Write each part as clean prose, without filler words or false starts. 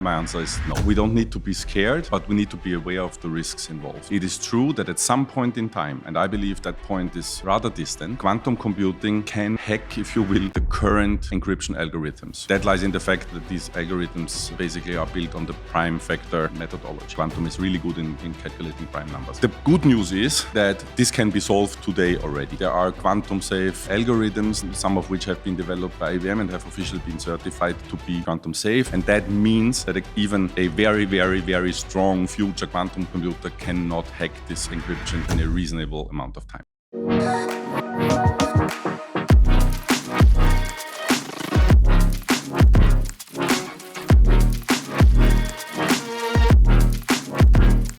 My answer is no. We don't need to be scared, but we need to be aware of the risks involved. It is true that at some point in time, and I believe that point is rather distant, quantum computing can hack, if you will, the current encryption algorithms. That lies in the fact that these algorithms basically are built on the prime factor methodology. Quantum is really good in calculating prime numbers. The good news is that this can be solved today already. There are quantum-safe algorithms, some of which have been developed by IBM and have officially been certified to be quantum-safe, and that means that even a very, very, very strong future quantum computer cannot hack this encryption in a reasonable amount of time.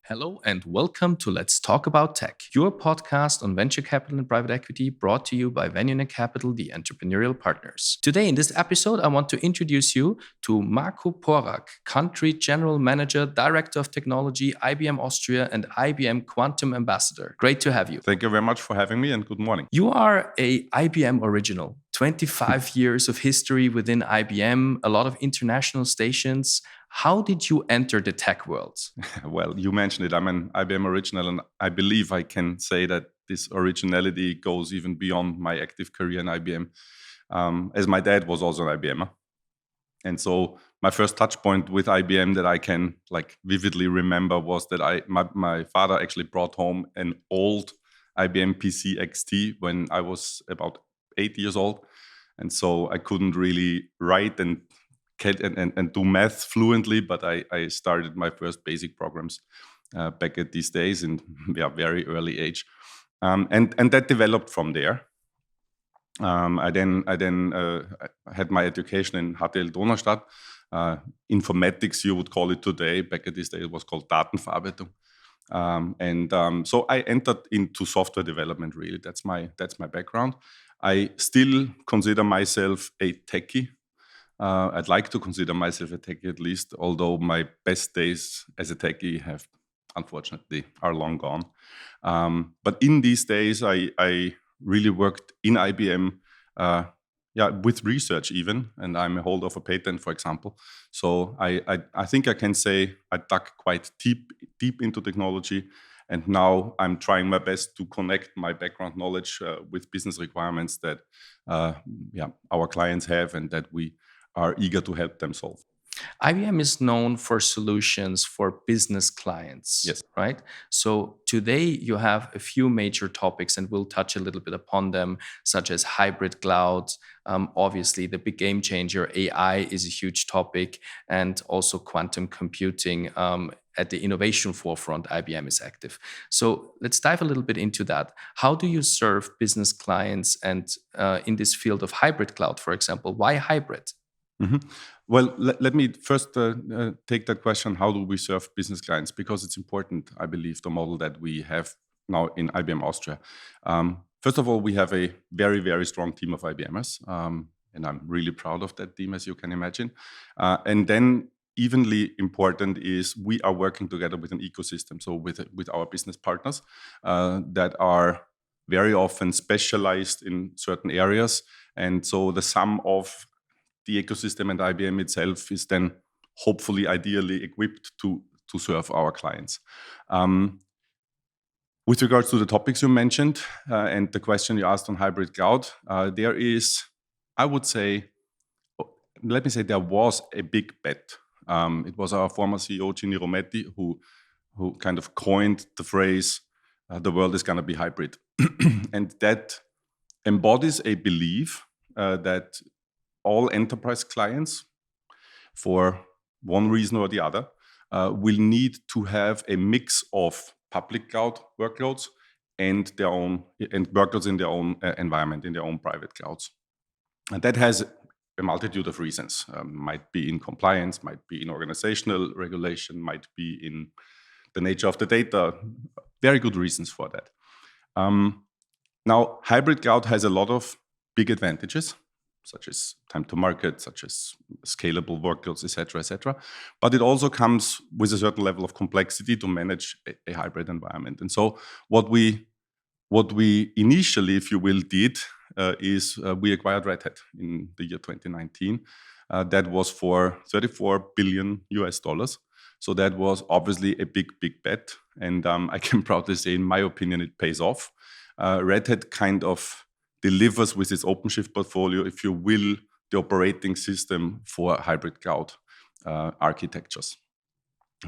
Hello and welcome to Let's Talk About Tech, your podcast on venture capital and private equity brought to you by Venionaire Capital, the entrepreneurial partners. Today in this episode, I want to introduce you to Marco Porak, Country General Manager, Director of Technology, IBM Austria and IBM Quantum Ambassador. Great to have you. Thank you very much for having me and good morning. You are a IBM original, 25 years of history within IBM, a lot of international stations. How did you enter the tech world? Well, you mentioned it. I'm an IBM original, and I believe I can say that this originality goes even beyond my active career in IBM, as my dad was also an IBMer. And so my first touch point with IBM that I can vividly remember was that my father actually brought home an old IBM PC XT when I was about 8 years old. And so I couldn't really write and do math fluently, but I started my first basic programs back at these days in very early age, and that developed from there. I then had my education in HTL Donaustadt. Informatics, you would call it today. Back at this day, it was called Datenverarbeitung. So I entered into software development. Really, that's my background. I still consider myself a techie. I'd like to consider myself a techie at least, although my best days as a techie unfortunately, are long gone. But in these days, I really worked in IBM, with research even, and I'm a holder of a patent, for example. So I think I can say I dug quite deep into technology, and now I'm trying my best to connect my background knowledge with business requirements that our clients have and that we are eager to help them solve. IBM is known for solutions for business clients, yes, right? So today you have a few major topics, and we'll touch a little bit upon them, such as hybrid clouds. Obviously, the big game changer, AI, is a huge topic, and also quantum computing. At the innovation forefront, IBM is active. So let's dive a little bit into that. How do you serve business clients and in this field of hybrid cloud, for example? Why hybrid? Mm-hmm. Well, let me first take that question, how do we serve business clients? Because it's important, I believe, the model that we have now in IBM Austria. First of all, we have a very, very strong team of IBMers, and I'm really proud of that team, as you can imagine. And then evenly important is we are working together with an ecosystem, so with our business partners that are very often specialized in certain areas. And so the sum of the ecosystem and IBM itself is then hopefully ideally equipped to serve our clients. With regards to the topics you mentioned and the question you asked on hybrid cloud, there is, I would say, let me say there was a big bet. It was our former CEO, Ginni Rometty, who kind of coined the phrase, the world is going to be hybrid. And that embodies a belief that all enterprise clients, for one reason or the other, will need to have a mix of public cloud workloads and workloads in their own environment, in their own private clouds. And that has a multitude of reasons. Might be in compliance, might be in organizational regulation, might be in the nature of the data. Very good reasons for that. Now, hybrid cloud has a lot of big advantages, such as time to market, such as scalable workloads, etc. But it also comes with a certain level of complexity to manage a hybrid environment. And so what we initially, if you will, did is we acquired Red Hat in the year 2019. that was for $34 billion US. So that was obviously a big bet. And I can proudly say, in my opinion, it pays off. Red Hat kind of delivers with its OpenShift portfolio, if you will, the operating system for hybrid cloud architectures.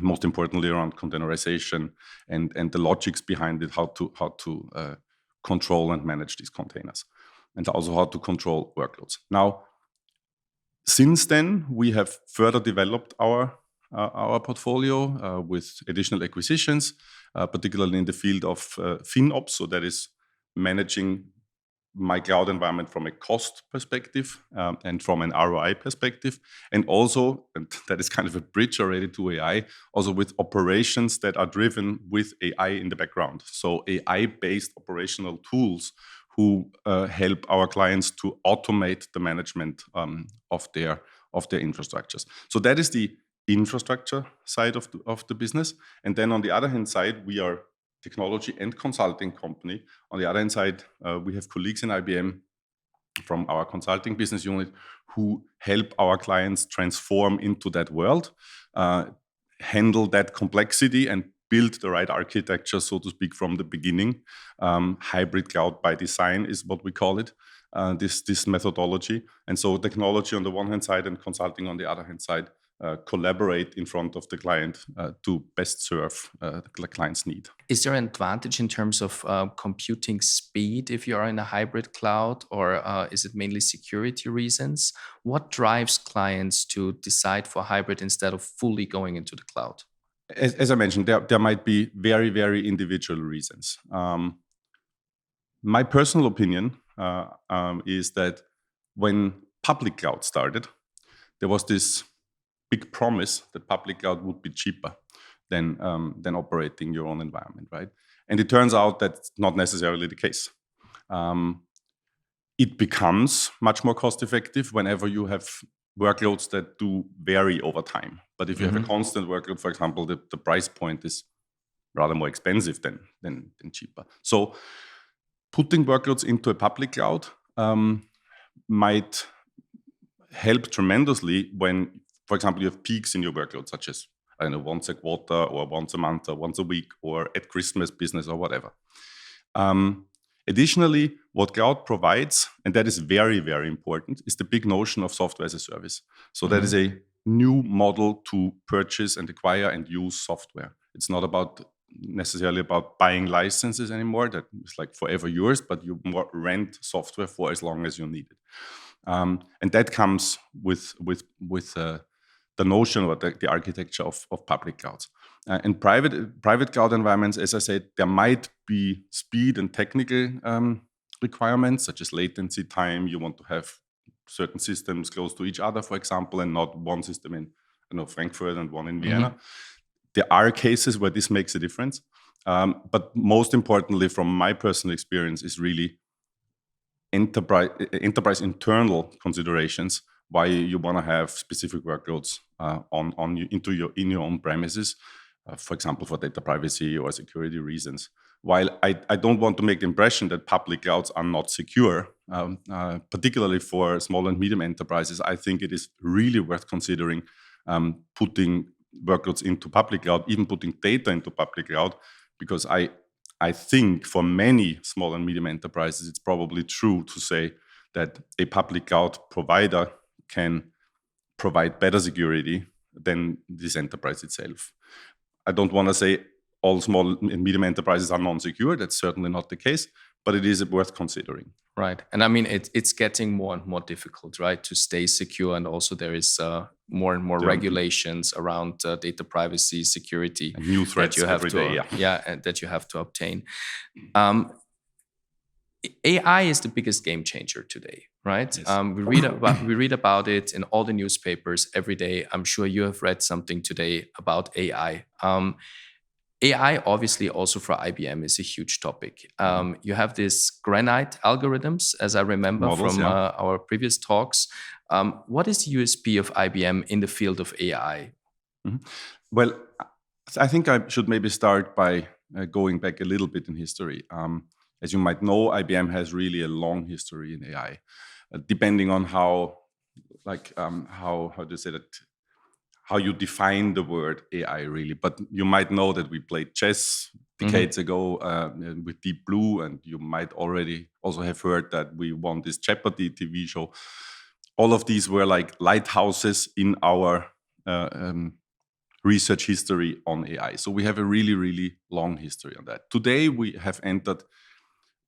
Most importantly, around containerization and the logics behind it, how to control and manage these containers, and also how to control workloads. Now, since then, we have further developed our portfolio with additional acquisitions, particularly in the field of FinOps, so that is managing my cloud environment from a cost perspective and from an ROI perspective, and also, and that is kind of a bridge already to AI, also with operations that are driven with AI in the background. So AI-based operational tools who help our clients to automate the management of their infrastructures. So that is the infrastructure side of the business. And then on the other hand side, we are technology and consulting company. On the other hand side, we have colleagues in IBM from our consulting business unit who help our clients transform into that world, handle that complexity, and build the right architecture, so to speak, from the beginning. Hybrid cloud by design is what we call it, this methodology. And so technology on the one hand side and consulting on the other hand side collaborate in front of the client to best serve the client's need. Is there an advantage in terms of computing speed if you are in a hybrid cloud, or is it mainly security reasons? What drives clients to decide for hybrid instead of fully going into the cloud? As I mentioned, there might be very, very individual reasons. My personal opinion is that when public cloud started, there was this big promise that public cloud would be cheaper than operating your own environment, right? And it turns out that's not necessarily the case. It becomes much more cost effective whenever you have workloads that do vary over time. But if you have a constant workload, for example, the price point is rather more expensive than cheaper. So putting workloads into a public cloud might help tremendously when, for example, you have peaks in your workload, such as, I don't know, once a quarter or once a month or once a week or at Christmas business or whatever. Additionally, what cloud provides, and that is very, very important, is the big notion of software as a service. So that is a new model to purchase and acquire and use software. It's not necessarily about buying licenses anymore. That is like forever yours, but you more rent software for as long as you need it. And that comes with the notion or the architecture of public clouds. In private cloud environments, as I said, there might be speed and technical requirements, such as latency time. You want to have certain systems close to each other, for example, and not one system in Frankfurt and one in Vienna. There are cases where this makes a difference. But most importantly, from my personal experience, is really enterprise internal considerations why you want to have specific workloads in your own premises, for example, for data privacy or security reasons. While I don't want to make the impression that public clouds are not secure, particularly for small and medium enterprises, I think it is really worth considering putting workloads into public cloud, even putting data into public cloud, because I think for many small and medium enterprises, it's probably true to say that a public cloud provider can provide better security than this enterprise itself. I don't want to say all small and medium enterprises are non-secure. That's certainly not the case, but it is worth considering. Right. And I mean, it's getting more and more difficult, right, to stay secure. And also there is more and more regulations around data privacy, security. And new threats that you have every to, day. and that you have to obtain. AI is the biggest game changer today, right? Yes. We read about it in all the newspapers every day. I'm sure you have read something today about AI. AI, obviously, also for IBM is a huge topic. You have this Granite algorithms, as I remember Models, from our previous talks. What is the USP of IBM in the field of AI? Well, I think I should maybe start by going back a little bit in history. As you might know, IBM has really a long history in AI. Depending on how how do you say that? How you define the word AI really. But you might know that we played chess decades ago with Deep Blue, and you might already also have heard that we won this Jeopardy TV show. All of these were like lighthouses in our research history on AI. So we have a really, really long history on that. Today, we have entered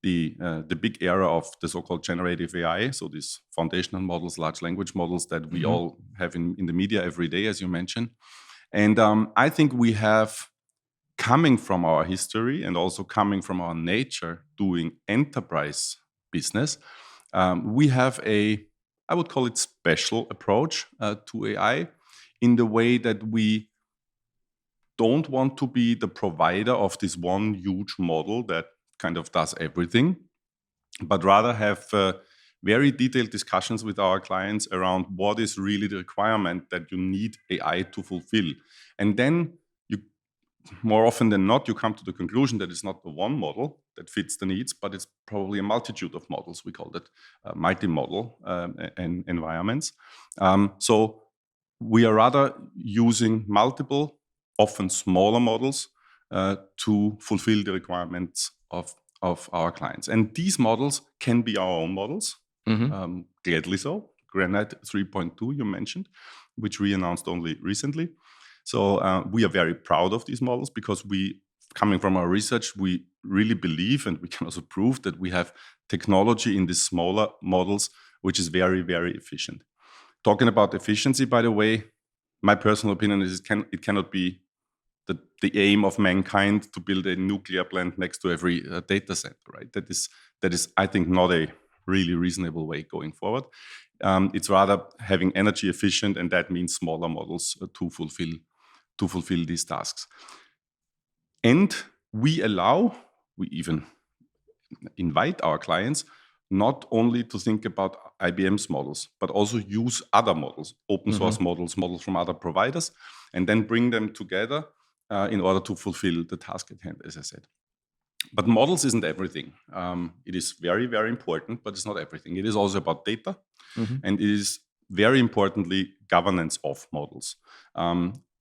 the big era of the so-called generative AI, so these foundational models, large language models that we all have in the media every day, as you mentioned. And I think we have, coming from our history and also coming from our nature doing enterprise business, we have I would call it special approach to AI in the way that we don't want to be the provider of this one huge model that kind of does everything, but rather have very detailed discussions with our clients around what is really the requirement that you need AI to fulfill. And then you, more often than not, you come to the conclusion that it's not the one model that fits the needs, but it's probably a multitude of models. We call that multi-model environments. So we are rather using multiple, often smaller models to fulfill the requirements of our clients. And these models can be our own models, gladly so. Granite 3.2 you mentioned, which we announced only recently. So we are very proud of these models because coming from our research, we really believe, and we can also prove that we have technology in these smaller models, which is very, very efficient. Talking about efficiency, by the way, my personal opinion is it cannot be the aim of mankind to build a nuclear plant next to every data center, right? That is, I think, not a really reasonable way going forward. It's rather having energy efficient, and that means smaller models to fulfill these tasks. And we even invite our clients not only to think about IBM's models, but also use other models, open source models from other providers, and then bring them together in order to fulfill the task at hand, as I said. But models isn't everything. It is very, very important, but it's not everything. It is also about data, and it is very importantly governance of models.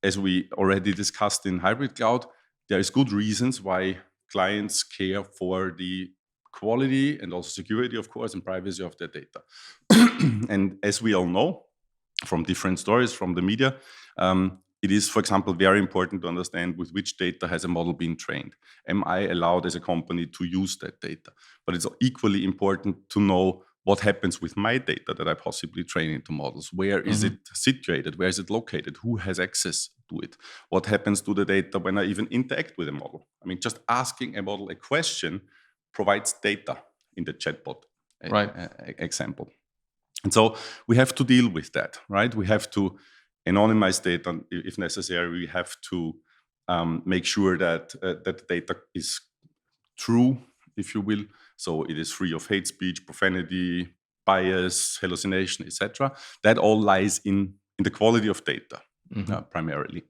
As we already discussed in hybrid cloud, there is good reasons why clients care for the quality and also security, of course, and privacy of their data. And as we all know from different stories from the media, it is, for example, very important to understand with which data has a model been trained. Am I allowed as a company to use that data? But it's equally important to know what happens with my data that I possibly train into models. Where is it situated? Where is it located? Who has access to it? What happens to the data when I even interact with a model? I mean, just asking a model a question provides data in the chatbot example. And so we have to deal with that, right? We have to anonymize data if necessary. We have to make sure that that data is true, if you will. So it is free of hate speech, profanity, bias, hallucination, etc. That all lies in the quality of data primarily.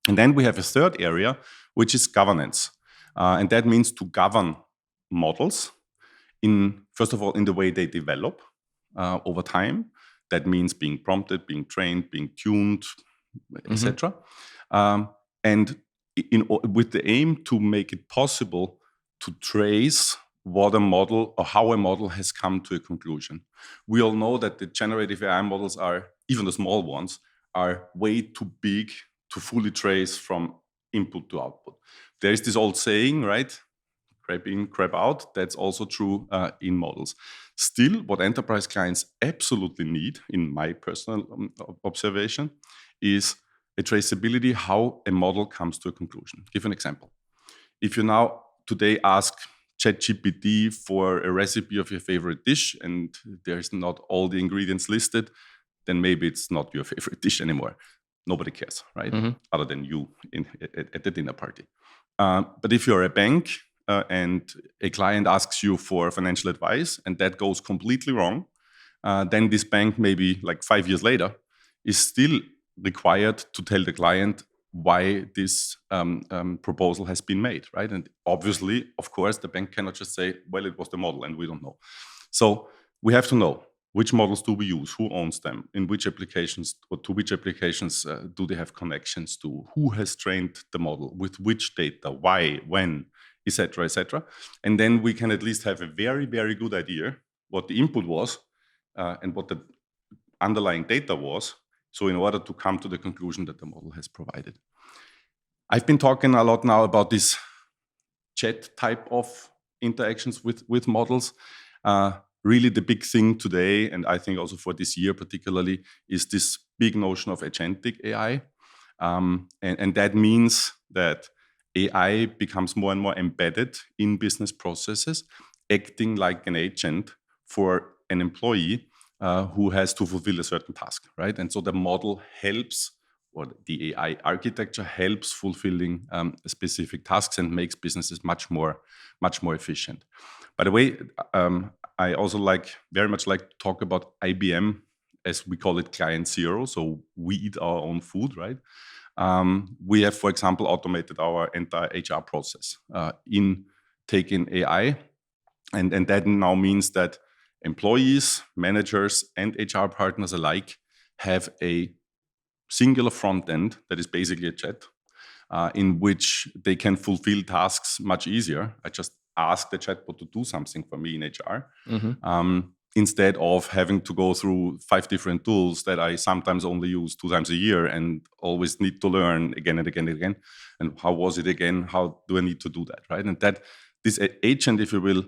And then we have a third area, which is governance. And that means to govern models first of all, in the way they develop over time. That means being prompted, being trained, being tuned, etc. And with the aim to make it possible to trace what a model or how a model has come to a conclusion. We all know that the generative AI models are, even the small ones, are way too big to fully trace from input to output. There is this old saying, right? Crap in, crap out. That's also true in models. Still, what enterprise clients absolutely need, in my personal observation, is a traceability how a model comes to a conclusion. Give an example. If you now today ask ChatGPT for a recipe of your favorite dish and there's not all the ingredients listed, then maybe it's not your favorite dish anymore. Nobody cares, right? Other than you at the dinner party. But if you're a bank and a client asks you for financial advice and that goes completely wrong, then this bank maybe like 5 years later is still required to tell the client why this proposal has been made, right? And obviously, of course, the bank cannot just say, well, it was the model and we don't know. So we have to know which models do we use? Who owns them? In which applications, or to which applications do they have connections to? Who has trained the model? With which data? Why? When? Etc. Etc. And then we can at least have a very, very good idea what the input was and what the underlying data was. So in order to come to the conclusion that the model has provided. I've been talking a lot now about this chat type of interactions with models. Really the big thing today, and I think also for this year particularly, is this big notion of agentic AI. And that means that AI becomes more and more embedded in business processes, acting like an agent for an employee who has to fulfill a certain task, right? And so the model helps, or the AI architecture helps fulfilling specific tasks and makes businesses much more efficient. By the way, I also very much like to talk about IBM, as we call it, client zero. So we eat our own food, right? We have, for example, automated our entire HR process in taking AI. And that now means that employees, managers, and HR partners alike have a singular front end that is basically a chat in which they can fulfill tasks much easier. I just ask the chatbot to do something for me in HR, instead of having to go through 5 different tools that I sometimes only use 2 times a year and always need to learn again and again and again. And how was it again? How do I need to do that, right? And that this agent, if you will,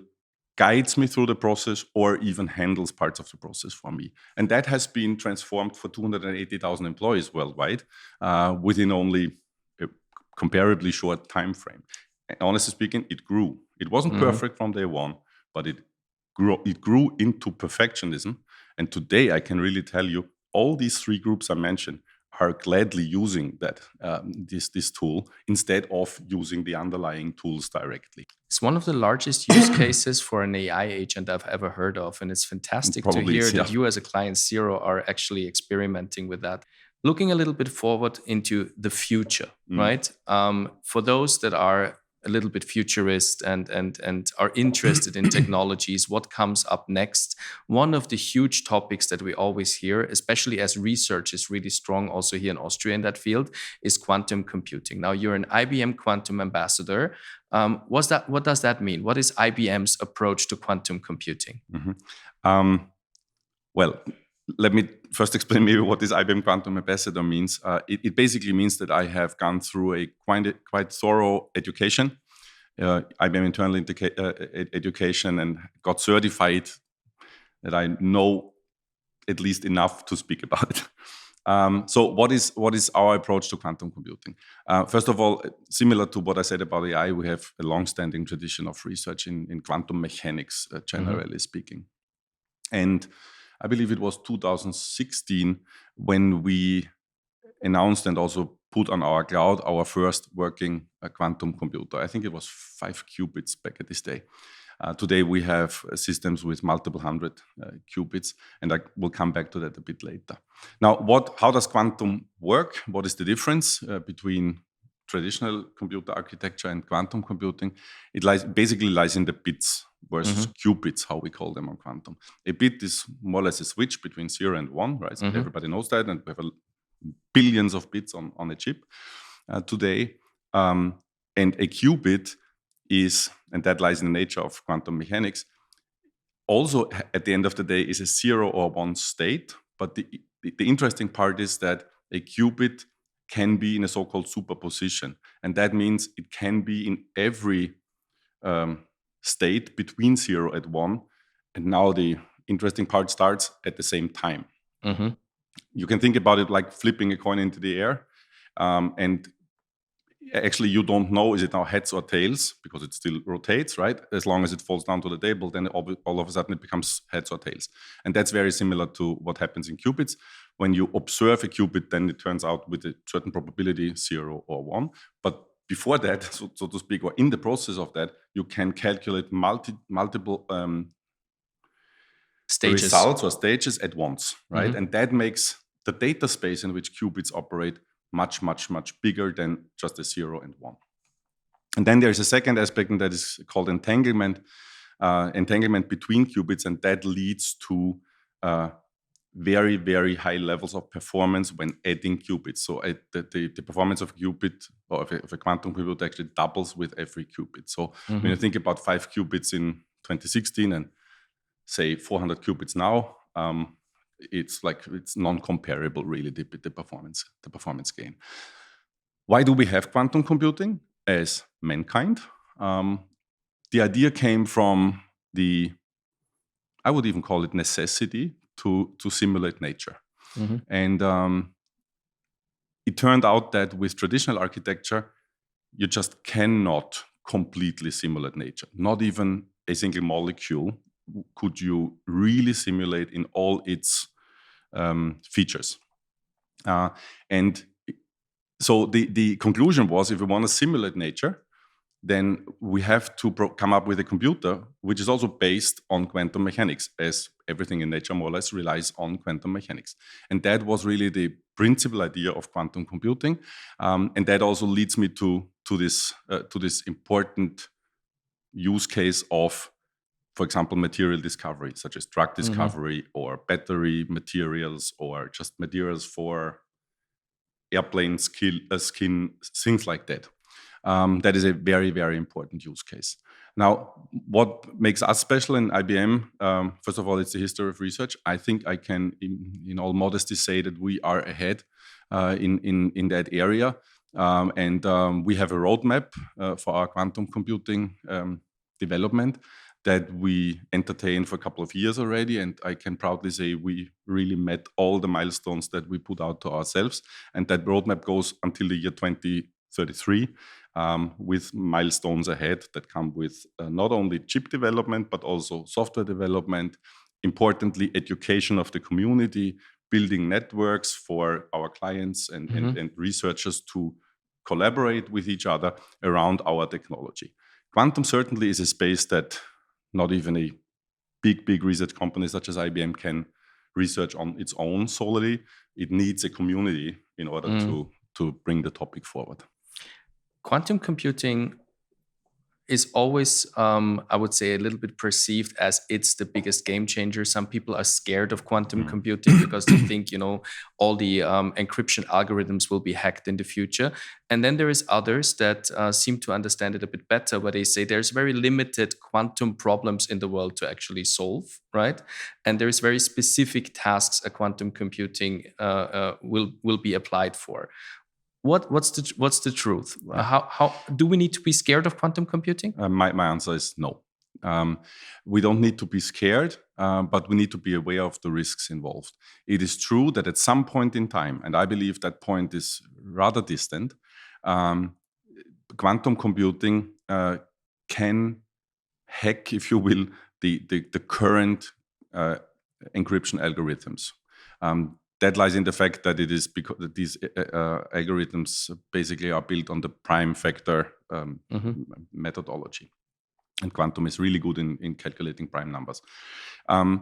guides me through the process or even handles parts of the process for me. And that has been transformed for 280,000 employees worldwide within only a comparably short time frame. And honestly speaking, it grew. It wasn't perfect from day one, but it grew into perfectionism. And today I can really tell you all these 3 groups I mentioned are gladly using that this tool instead of using the underlying tools directly. It's one of the largest use cases for an AI agent I've ever heard of. And it's fantastic to hear that you as a client zero are actually experimenting with that. Looking a little bit forward into the future, right? For those that are a little bit futurist and are interested in technologies, what comes up next? One of the huge topics that we always hear, especially as research is really strong also here in Austria in that field, is quantum computing. Now, you're an IBM quantum ambassador. What does that mean? What is IBM's approach to quantum computing? Well, let me first explain maybe what this IBM Quantum Ambassador means. It basically means that I have gone through a quite thorough education, IBM internal education, and got certified that I know at least enough to speak about it. So what is our approach to quantum computing? First of all, similar to what I said about AI, we have a long-standing tradition of research in quantum mechanics, generally speaking. And I believe it was 2016 when we announced and also put on our cloud our first working quantum computer. I think it was 5 qubits back at this day. Today we have systems with multiple hundred qubits, and I will come back to that a bit later. Now, how does quantum work? What is the difference between traditional computer architecture and quantum computing? It basically lies in the bits versus qubits, how we call them on quantum. A bit is more or less a switch between 0 and 1, right? So everybody knows that, and we have billions of bits on a chip today. And a qubit is, and that lies in the nature of quantum mechanics, also at the end of the day is a 0 or 1 state. But the interesting part is that a qubit can be in a so-called superposition. And that means it can be in every state between 0 and 1. And now the interesting part starts at the same time. You can think about it like flipping a coin into the air. And actually, you don't know, is it now heads or tails? Because it still rotates, right? As long as it falls down to the table, then all of a sudden it becomes heads or tails. And that's very similar to what happens in qubits. When you observe a qubit, then it turns out with a certain probability 0 or 1. But before that, so to speak, or in the process of that, you can calculate multiple results or stages at once, right? And that makes the data space in which qubits operate much, much, much bigger than just a 0 and 1. And then there's a second aspect, and that is called entanglement between qubits, and that leads to very, very high levels of performance when adding qubits. So the performance of a qubit or of a quantum computer actually doubles with every qubit. So when you think about 5 qubits in 2016 and say 400 qubits now, it's non-comparable really, the performance gain. Why do we have quantum computing as mankind? The idea came from I would even call it necessity to simulate nature. And it turned out that with traditional architecture, you just cannot completely simulate nature. Not even a single molecule could you really simulate in all its features. And so the conclusion was, if we want to simulate nature, then we have to come up with a computer which is also based on quantum mechanics, as everything in nature more or less relies on quantum mechanics. And that was really the principal idea of quantum computing. And that also leads me to this important use case of, for example, material discovery, such as drug discovery or battery materials or just materials for airplane skin, things like that. That is a very, very important use case. Now, what makes us special in IBM? First of all, it's the history of research. I think I can, in all modesty, say that we are ahead in that area. And we have a roadmap for our quantum computing development that we entertain for a couple of years already. And I can proudly say we really met all the milestones that we put out to ourselves. And that roadmap goes until the year 2033. With milestones ahead that come with not only chip development, but also software development, importantly, education of the community, building networks for our clients and researchers to collaborate with each other around our technology. Quantum certainly is a space that not even a big research company such as IBM can research on its own solely. It needs a community in order to bring the topic forward. Quantum computing is always, I would say, a little bit perceived as it's the biggest game changer. Some people are scared of quantum computing because they think, all the encryption algorithms will be hacked in the future. And then there is others that seem to understand it a bit better, where they say there's very limited quantum problems in the world to actually solve, right? And there's very specific tasks a quantum computing will be applied for. What's the truth? How do we need to be scared of quantum computing? My answer is no. We don't need to be scared, but we need to be aware of the risks involved. It is true that at some point in time, and I believe that point is rather distant, quantum computing can hack, if you will, the current encryption algorithms. That lies in the fact that it is because these algorithms basically are built on the prime factor methodology. And quantum is really good in calculating prime numbers. The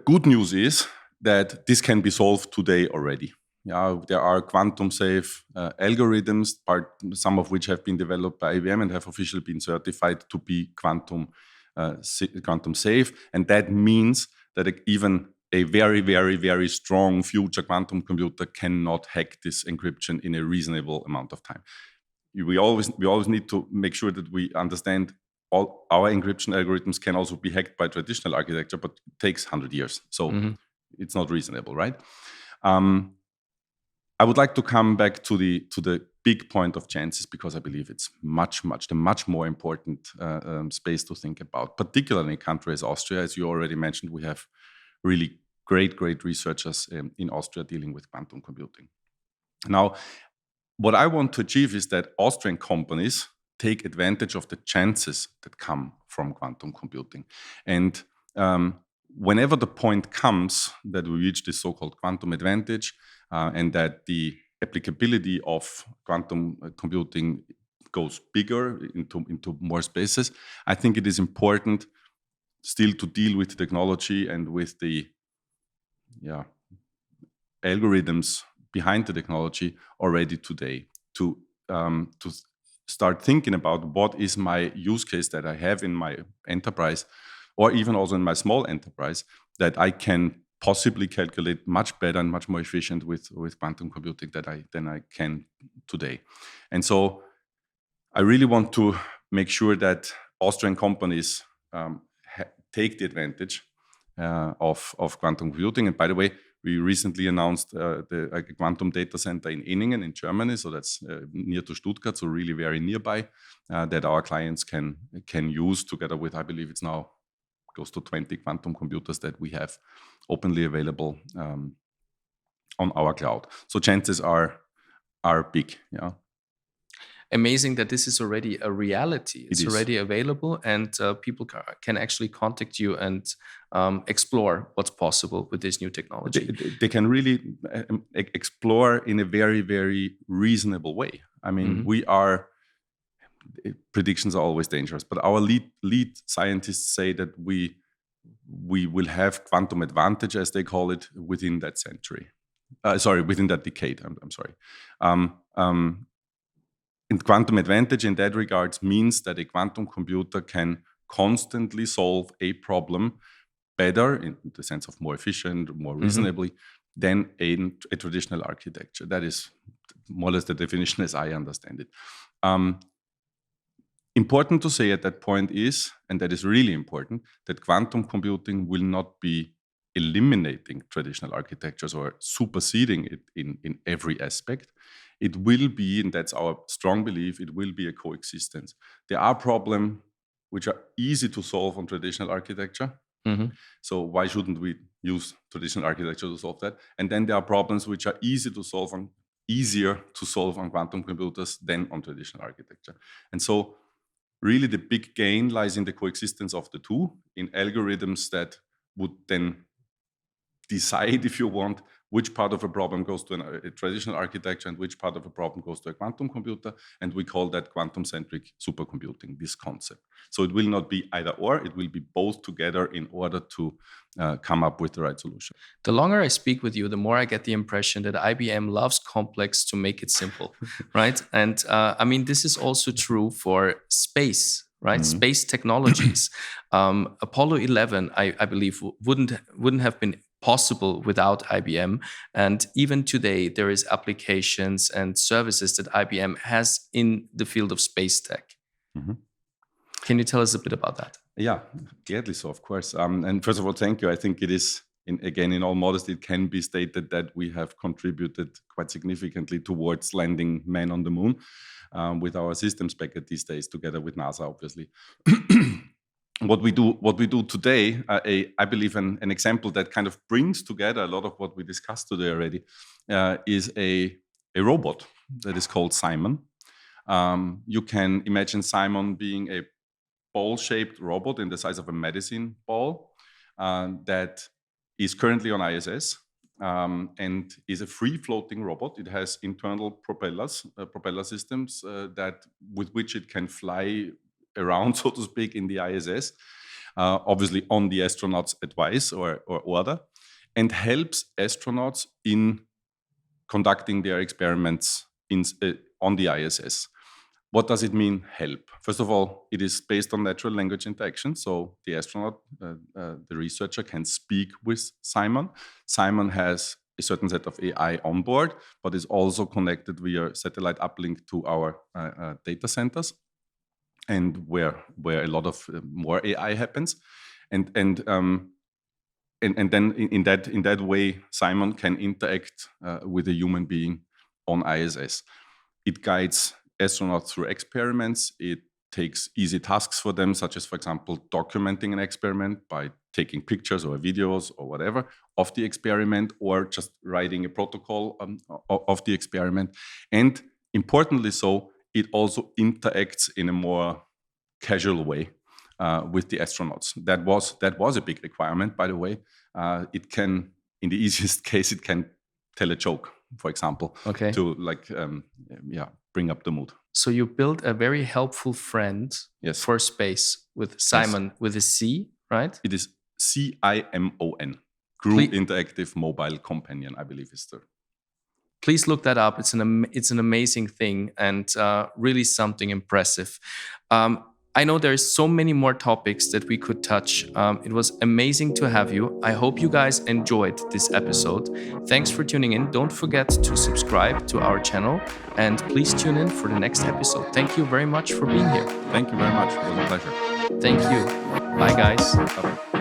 good news is that this can be solved today already. There are quantum-safe algorithms, some of which have been developed by IBM and have officially been certified to be quantum safe. And that means that even a very, very, very strong future quantum computer cannot hack this encryption in a reasonable amount of time. We always need to make sure that we understand all our encryption algorithms can also be hacked by traditional architecture, but it takes 100 years. So it's not reasonable, right? I would like to come back to the big point of chances, because I believe it's the much more important space to think about, particularly in a country as Austria. As you already mentioned, we have really great researchers in Austria dealing with quantum computing. Now, what I want to achieve is that Austrian companies take advantage of the chances that come from quantum computing. And whenever the point comes that we reach this so-called quantum advantage and that the applicability of quantum computing goes bigger into more spaces, I think it is important still to deal with technology and with the algorithms behind the technology already today, to start thinking about what is my use case that I have in my enterprise, or even also in my small enterprise, that I can possibly calculate much better and much more efficient with quantum computing than I can today. And so I really want to make sure that Austrian companies take the advantage of quantum computing. And by the way, we recently announced a quantum data center in Ehningen in Germany, so that's near to Stuttgart, so really very nearby, that our clients can use together with, I believe it's now close to 20 quantum computers that we have openly available on our cloud. So chances are big. Yeah. Amazing that this is already a reality. It's It is. already available, and people can actually contact you and explore what's possible with this new technology. They can really explore in a very, very reasonable way. I mean, predictions are always dangerous, but our lead scientists say that we will have quantum advantage, as they call it, within that century. Within that decade. I'm sorry. And quantum advantage in that regards means that a quantum computer can constantly solve a problem better, in the sense of more efficient, more reasonably, than a traditional architecture. That is more or less the definition as I understand it. Important to say at that point is, and that is really important, that quantum computing will not be eliminating traditional architectures or superseding it in every aspect. It will be, and that's our strong belief, it will be a coexistence. There are problems which are easy to solve on traditional architecture. So why shouldn't we use traditional architecture to solve that? And then there are problems which are easier to solve on quantum computers than on traditional architecture. And so really the big gain lies in the coexistence of the two, in algorithms that would then decide, if you want, which part of a problem goes to a traditional architecture and which part of a problem goes to a quantum computer. And we call that quantum-centric supercomputing, this concept. So it will not be either or, it will be both together in order to come up with the right solution. The longer I speak with you, the more I get the impression that IBM loves complex to make it simple, right? And I mean, this is also true for space, right? Space technologies. Apollo 11, I believe, wouldn't have been possible without IBM. And even today, there is applications and services that IBM has in the field of space tech. Can you tell us a bit about that? Yeah, gladly so, of course. And first of all, thank you. I think it is, in all modesty, it can be stated that we have contributed quite significantly towards landing men on the moon with our systems packet these days, together with NASA, obviously. What we do today, I believe an example that kind of brings together a lot of what we discussed today already, is a robot that is called Simon. You can imagine Simon being a ball-shaped robot in the size of a medicine ball that is currently on ISS and is a free-floating robot. It has internal propeller systems with which it can fly around, so to speak, in the ISS, obviously on the astronauts' advice or order, and helps astronauts in conducting their experiments on the ISS. What does it mean, help? First of all, it is based on natural language interaction. So the astronaut, the researcher, can speak with Simon. Simon has a certain set of AI on board, but is also connected via satellite uplink to our data centers, and where a lot of more AI happens, and then in that way, Simon can interact with a human being on ISS. It guides astronauts through experiments. It takes easy tasks for them, such as, for example, documenting an experiment by taking pictures or videos or whatever of the experiment, or just writing a protocol of the experiment. And importantly so, it also interacts in a more casual way with the astronauts. That was a big requirement, by the way. It can, in the easiest case, it can tell a joke, for example, to bring up the mood. So you built a very helpful friend for space with Simon, with a C, right? It is CIMON, Crew Interactive Mobile Companion, I believe is the. Please look that up. It's an amazing thing, and really something impressive. I know there's so many more topics that we could touch. It was amazing to have you. I hope you guys enjoyed this episode. Thanks for tuning in. Don't forget to subscribe to our channel and please tune in for the next episode. Thank you very much for being here. Thank you very much. It was a pleasure. Thank you. Bye, guys. Bye-bye.